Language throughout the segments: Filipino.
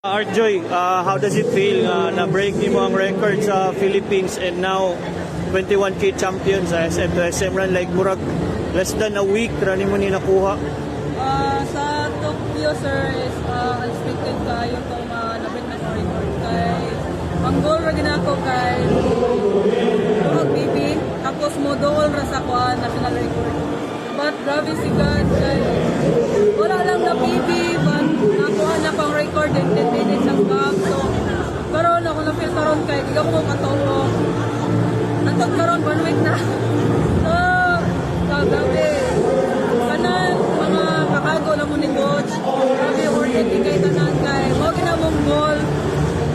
Arjoy, how does it feel na break mo ang record sa Philippines and now 21K champion sa SM to SM run like murag less than a week rani mo ni nakuha? Sa Tokyo sir is unexpected kayo kung nabit na record kay ang goal ra ginako kay Rock PB tapos mo dool ra sa kuan national record. But grabe si God kay wala lang na PB but nakuha na pang record in 10 minutes ang gap. So karon ako na feel karon kay di ako mo katuo. Antong karon 1 week na. So grabe. Kanan mga kakago na mo ni coach. Grabe oriented kay tanan kay mo ginamong goal.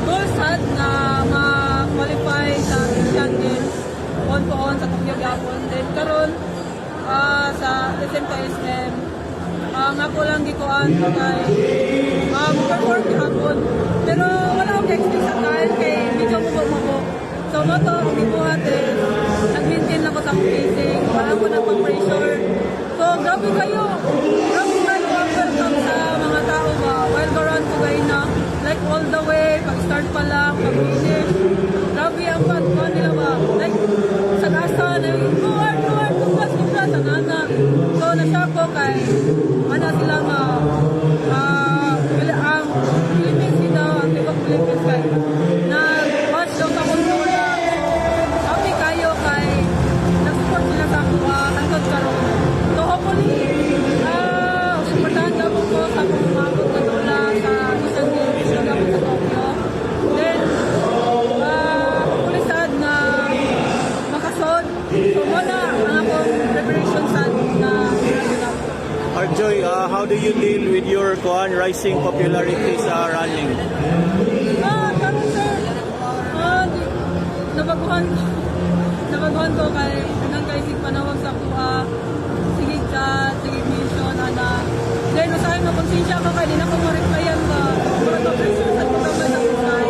Goal sad na ma-qualify sa Asian Games on to on sa Tokyo Gapon. Then karon sa SM to SM nga ko lang gikuan kay perform gihapon pero wala akong expect sa time kay medyo mo so mo to ang gibuhat nag-maintain ako sa pacing wala ko na pang pressure so grabe kayo welcome sa mga tao ba while go run ko kayo na like all the way pag start pa lang pag finish grabe ang pagkuha nila ba like sa gasa na yung go hard sa nana. So, nasya ko kay ano sila nga ang Philippines sila, ang Tibok Philippines kay na watch daw sa kontrola. Happy kayo kay nag-support sila sa kuha hanggang karon. So, hopefully, supportahan daw ko sa pumabot kontrola sa isang games na dapat sa Tokyo. Then, hopefully sad na makasod. So, wala ang akong preparation sad na Arjoy, how do you deal with your rising popularity sa running? Karon sir, nabaguhan ko kay nang kay sig panawag sa kuha, sige chat, sige mission, ana. Then usahay na konsensya ko kay di na ko ma-replyan ba. Mura to pressure sa mga sa usahay.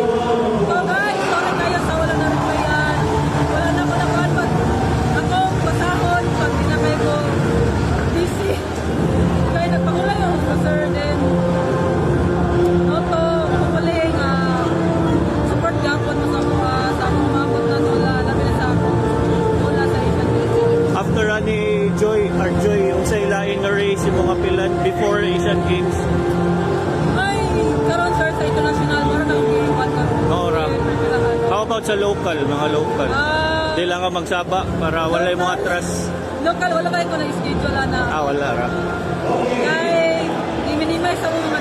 So guys, sorry kayo sa wala na replyan. Wala na ko na kuhan but ako basahon pag di na kayo ko busy. Kaya nagpakulay ako sa sir then noto kumaling support gapon mo sa mga sa mga mabot na wala labi na sa ako wala sa iban After ani Arjoy, yung sa ilaing nga race yung mga pilan before Asian Games? ay karon sir sa international mara na akong giiwan ka Nora. How about sa local, mga local? Di lang ka magsaba para wala yung mga atras. local wala kayo ko na schedule na Wala ra. kay i-minimize ako mga